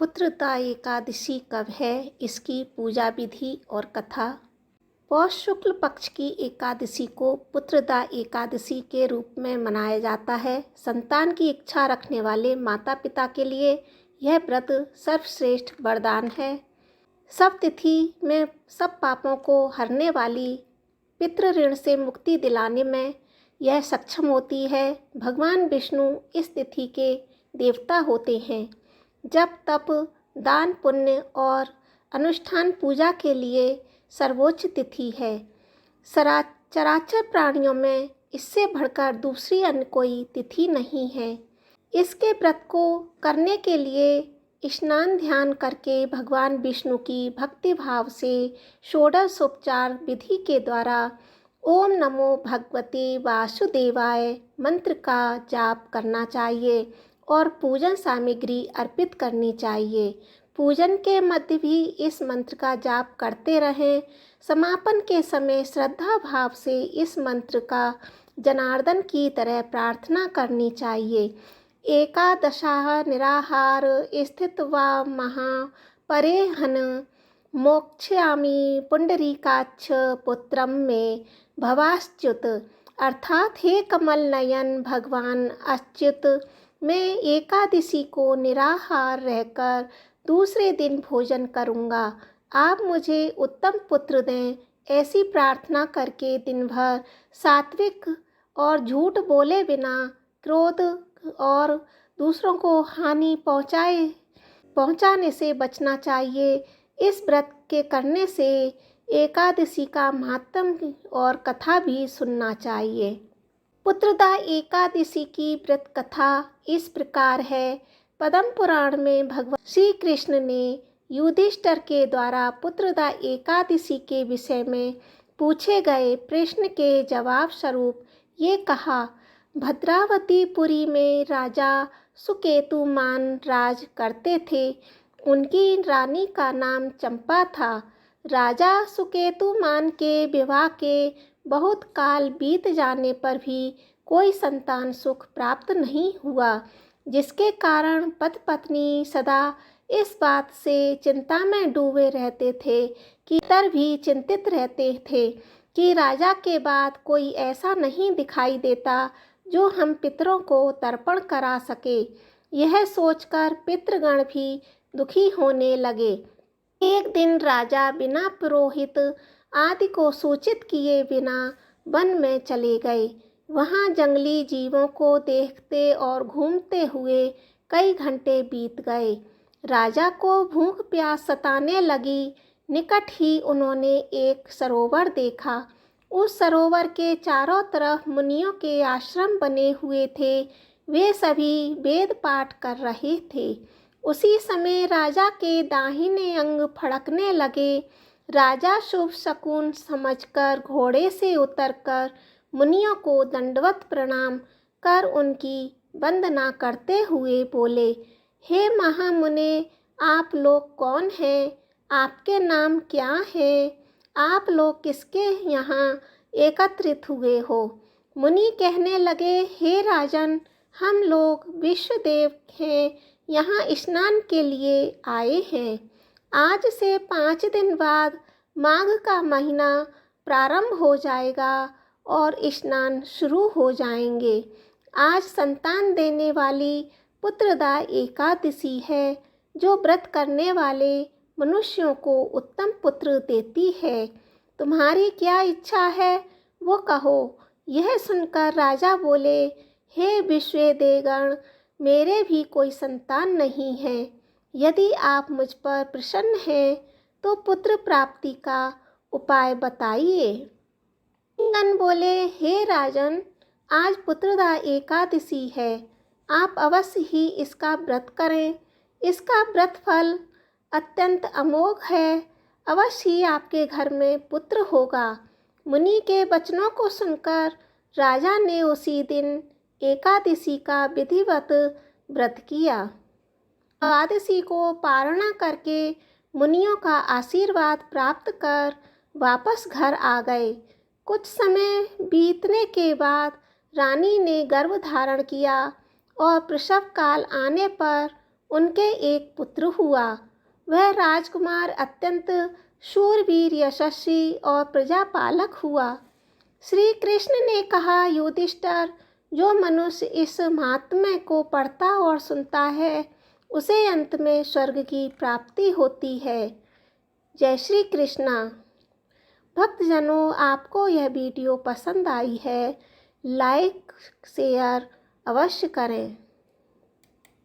पुत्रदा एकादशी कब है, इसकी पूजा विधि और कथा। पौष शुक्ल पक्ष की एकादशी को पुत्रदा एकादशी के रूप में मनाया जाता है। संतान की इच्छा रखने वाले माता पिता के लिए यह व्रत सर्वश्रेष्ठ वरदान है। सब तिथि में सब पापों को हरने वाली, पितृ ऋण से मुक्ति दिलाने में यह सक्षम होती है। भगवान विष्णु इस तिथि के देवता होते हैं। जप तप दान पुण्य और अनुष्ठान पूजा के लिए सर्वोच्च तिथि है। चराचर प्राणियों में इससे बढ़कर दूसरी अन्य कोई तिथि नहीं है। इसके व्रत को करने के लिए स्नान ध्यान करके भगवान विष्णु की भक्ति भाव से षोडशोपचार विधि के द्वारा ओम नमो भगवते वासुदेवाय मंत्र का जाप करना चाहिए और पूजन सामग्री अर्पित करनी चाहिए। पूजन के मध्य भी इस मंत्र का जाप करते रहें। समापन के समय श्रद्धा भाव से इस मंत्र का जनार्दन की तरह प्रार्थना करनी चाहिए। एकादशाः निराहार स्थित्वा महापरेहन मोक्षयामि पुंडरीकाक्ष पुत्रम में भवाच्युत। अर्थात हे कमल नयन भगवान अच्युत, मैं एकादशी को निराहार रहकर दूसरे दिन भोजन करूँगा। आप मुझे उत्तम पुत्र दें। ऐसी प्रार्थना करके दिन भर सात्विक और झूठ बोले बिना, क्रोध और दूसरों को हानि पहुँचाने से बचना चाहिए। इस व्रत के करने से एकादशी का महात्म्य और कथा भी सुनना चाहिए। पुत्रदा एकादशी की व्रत कथा इस प्रकार है। पद्म पुराण में भगवान श्री कृष्ण ने युधिष्ठिर के द्वारा पुत्रदा एकादशी के विषय में पूछे गए प्रश्न के जवाब स्वरूप ये कहा। भद्रावतीपुरी में राजा सुकेतुमान राज करते थे। उनकी रानी का नाम चंपा था। राजा सुकेतुमान के विवाह के बहुत काल बीत जाने पर भी कोई संतान सुख प्राप्त नहीं हुआ, जिसके कारण पति पत्नी सदा इस बात से चिंता में डूबे रहते थे कि तर भी चिंतित रहते थे कि राजा के बाद कोई ऐसा नहीं दिखाई देता जो हम पितरों को तर्पण करा सके। यह सोचकर पितृगण भी दुखी होने लगे। एक दिन राजा बिना पुरोहित आदि को सूचित किए बिना वन में चले गए। वहाँ जंगली जीवों को देखते और घूमते हुए कई घंटे बीत गए। राजा को भूख प्यास सताने लगी। निकट ही उन्होंने एक सरोवर देखा। उस सरोवर के चारों तरफ मुनियों के आश्रम बने हुए थे। वे सभी वेद पाठ कर रहे थे। उसी समय राजा के दाहिने अंग फड़कने लगे। राजा शुभ शकुन समझकर घोड़े से उतरकर मुनियों को दंडवत प्रणाम कर उनकी वंदना करते हुए बोले, हे महामुने, आप लोग कौन हैं? आपके नाम क्या है? आप लोग किसके यहाँ एकत्रित हुए हो? मुनि कहने लगे, हे राजन, हम लोग विश्वदेव हैं, यहाँ स्नान के लिए आए हैं। आज से 5 दिन बाद माघ का महीना प्रारंभ हो जाएगा और स्नान शुरू हो जाएंगे। आज संतान देने वाली पुत्रदा एकादशी है, जो व्रत करने वाले मनुष्यों को उत्तम पुत्र देती है। तुम्हारी क्या इच्छा है, वो कहो। यह सुनकर राजा बोले, हे विश्वदेवगण, मेरे भी कोई संतान नहीं है। यदि आप मुझ पर प्रसन्न हैं तो पुत्र प्राप्ति का उपाय बताइए। गण बोले, हे राजन, आज पुत्रदा एकादशी है। आप अवश्य ही इसका व्रत करें। इसका व्रत फल अत्यंत अमोघ है। अवश्य ही आपके घर में पुत्र होगा। मुनि के वचनों को सुनकर राजा ने उसी दिन एकादशी का विधिवत व्रत किया। एकादशी को पारणा करके मुनियों का आशीर्वाद प्राप्त कर वापस घर आ गए। कुछ समय बीतने के बाद रानी ने गर्भ धारण किया और प्रसव काल आने पर उनके एक पुत्र हुआ। वह राजकुमार अत्यंत शूरवीर, यशस्वी और प्रजापालक हुआ। श्री कृष्ण ने कहा, युधिष्ठिर, जो मनुष्य इस महात्म्य को पढ़ता और सुनता है उसे अंत में स्वर्ग की प्राप्ति होती है। जय श्री कृष्णा। भक्तजनों, आपको यह वीडियो पसंद आई है, लाइक शेयर अवश्य करें।